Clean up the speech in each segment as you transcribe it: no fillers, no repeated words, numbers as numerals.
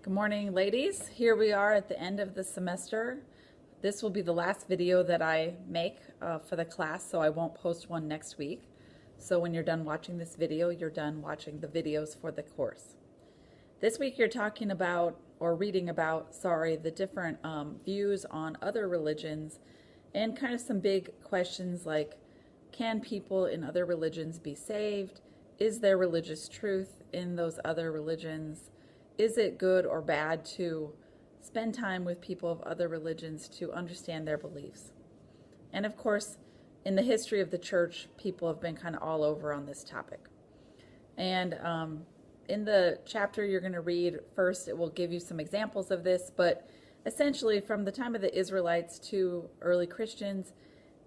Good morning, ladies. Here we are at the end of the semester. This will be the last video that I make for the class, so I won't post one next week. So when you're done watching this video, you're done watching the videos for the course. This week you're talking about, or reading about, the different views on other religions and kind of some big questions like, can people in other religions be saved? Is there religious truth in those other religions? Is it good or bad to spend time with people of other religions to understand their beliefs? And of course, in the history of the church, people have been kind of all over on this topic. And in the chapter you're going to read first, it will give you some examples of this, but essentially from the time of the Israelites to early Christians,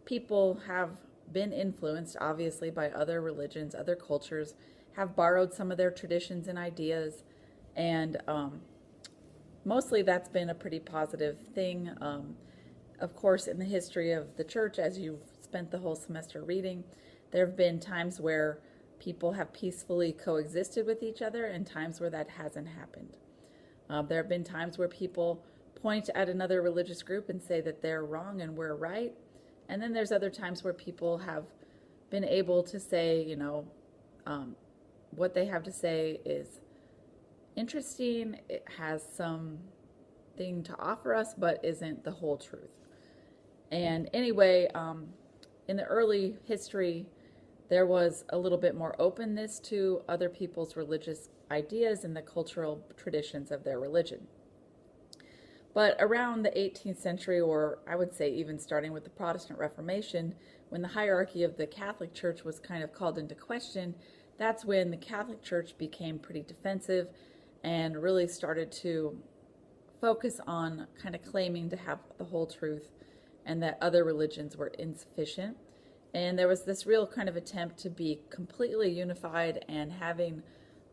people have been influenced, obviously, by other religions, other cultures, have borrowed some of their traditions and ideas, and mostly that's been a pretty positive thing. Of course, in the history of the church, as you've spent the whole semester reading, there have been times where people have peacefully coexisted with each other and times where that hasn't happened. There have been times where people point at another religious group and say that they're wrong and we're right. And then there's other times where people have been able to say, what they have to say is interesting, it has something to offer us, but isn't the whole truth. And anyway, in the early history, there was a little bit more openness to other people's religious ideas and the cultural traditions of their religion. But around the 18th century, or I would say even starting with the Protestant Reformation, when the hierarchy of the Catholic Church was kind of called into question, that's when the Catholic Church became pretty defensive and really started to focus on kind of claiming to have the whole truth and that other religions were insufficient. And there was this real kind of attempt to be completely unified and having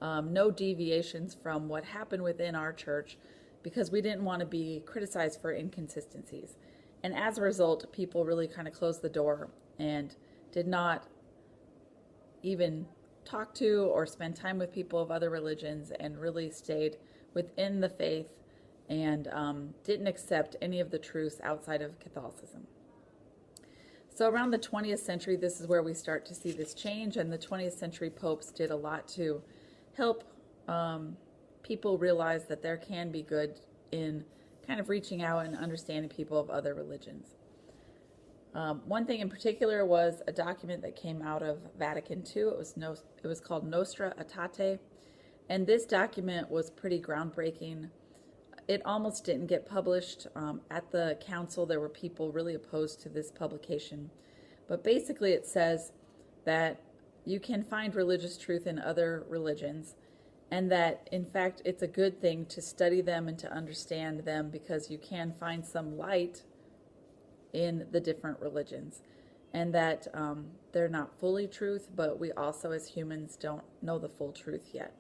no deviations from what happened within our church, because we didn't want to be criticized for inconsistencies. And as a result, people really kind of closed the door and did not even talk to or spend time with people of other religions and really stayed within the faith and didn't accept any of the truths outside of Catholicism. So around the 20th century, this is where we start to see this change, and the 20th century popes did a lot to help people realize that there can be good in kind of reaching out and understanding people of other religions. One thing in particular was a document that came out of Vatican II. It was called Nostra Aetate, and this document was pretty groundbreaking. It almost didn't get published. At the council, there were people really opposed to this publication, but basically it says that you can find religious truth in other religions, and that, in fact, it's a good thing to study them and to understand them because you can find some light in the different religions, and that they're not fully truth, but we also as humans don't know the full truth yet.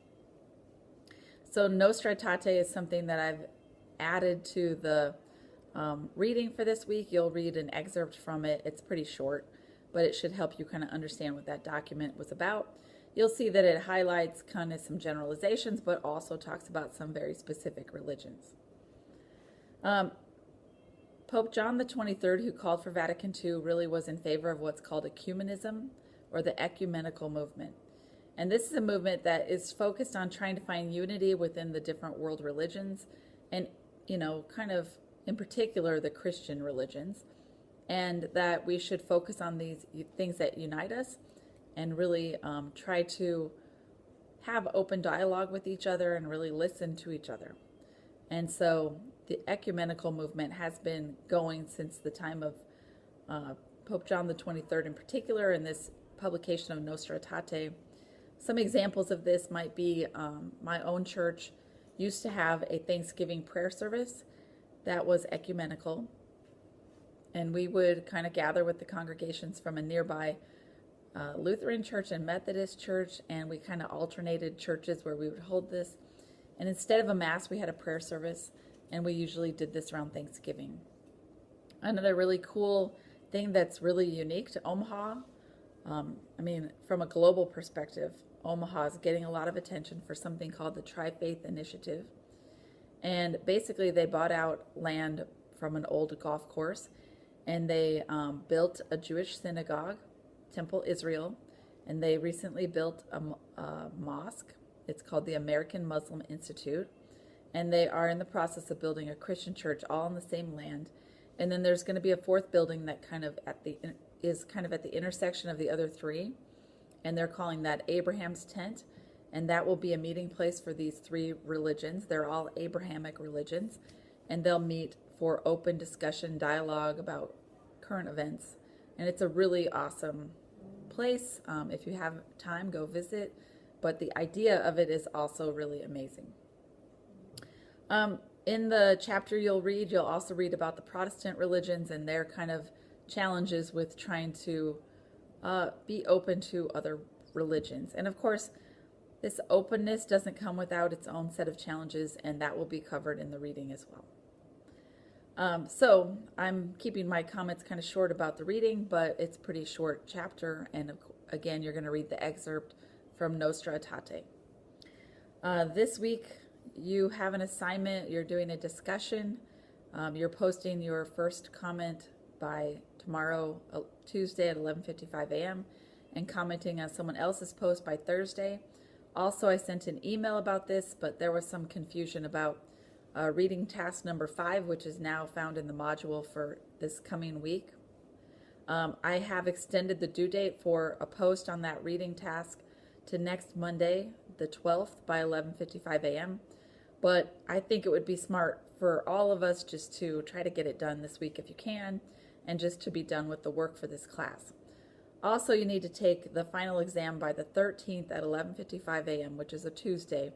So Nostra Aetate is something that I've added to the reading for this week. You'll read an excerpt from it. It's pretty short, but it should help you kind of understand what that document was about. You'll see that it highlights kind of some generalizations, but also talks about some very specific religions. Pope John the 23rd, who called for Vatican II, really was in favor of what's called ecumenism, or the ecumenical movement. And this is a movement that is focused on trying to find unity within the different world religions, and, kind of in particular the Christian religions, and that we should focus on these things that unite us and really try to have open dialogue with each other and really listen to each other. And so the ecumenical movement has been going since the time of Pope John the 23rd in particular, in this publication of Nostra Aetate. Some examples of this might be my own church used to have a Thanksgiving prayer service that was ecumenical, and we would kind of gather with the congregations from a nearby Lutheran church and Methodist church, and we kind of alternated churches where we would hold this. And instead of a mass, we had a prayer service, and we usually did this around Thanksgiving. Another really cool thing that's really unique to Omaha, from a global perspective, Omaha is getting a lot of attention for something called the Tri-Faith Initiative. And basically they bought out land from an old golf course, and they built a Jewish synagogue, Temple Israel, and they recently built a mosque. It's called the American Muslim Institute, and they are in the process of building a Christian church all on the same land. And then there's going to be a fourth building that is kind of at the intersection of the other three, and they're calling that Abraham's Tent, and that will be a meeting place for these three religions. They're all Abrahamic religions, and they'll meet for open discussion, dialogue about current events. And it's a really awesome place. If you have time, go visit. But the idea of it is also really amazing. In the chapter you'll also read about the Protestant religions and their kind of challenges with trying to be open to other religions. And of course, this openness doesn't come without its own set of challenges, and that will be covered in the reading as well. So I'm keeping my comments kind of short about the reading, but it's a pretty short chapter. And again, you're going to read the excerpt from Nostra Aetate. This week, you have an assignment. You're doing a discussion. You're posting your first comment by tomorrow, Tuesday at 11:55 a.m. and commenting on someone else's post by Thursday. Also, I sent an email about this, but there was some confusion about reading task number 5, which is now found in the module for this coming week. I have extended the due date for a post on that reading task to next Monday, the 12th, by 11:55 a.m. But I think it would be smart for all of us just to try to get it done this week if you can, and just to be done with the work for this class. Also, you need to take the final exam by the 13th at 11:55 a.m., which is a Tuesday.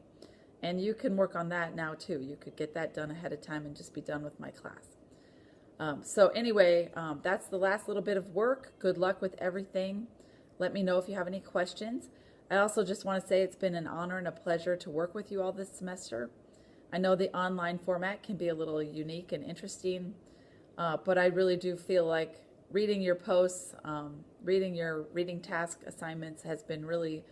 And you can work on that now too. You could get that done ahead of time and just be done with my class. So anyway, that's the last little bit of work. Good luck with everything. Let me know if you have any questions. I also just want to say it's been an honor and a pleasure to work with you all this semester. I know the online format can be a little unique and interesting, but I really do feel like reading your posts, reading your reading task assignments has been really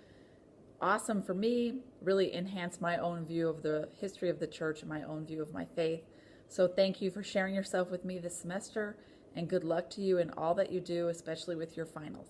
awesome for me, really enhanced my own view of the history of the church and my own view of my faith. So thank you for sharing yourself with me this semester, and good luck to you in all that you do, especially with your finals.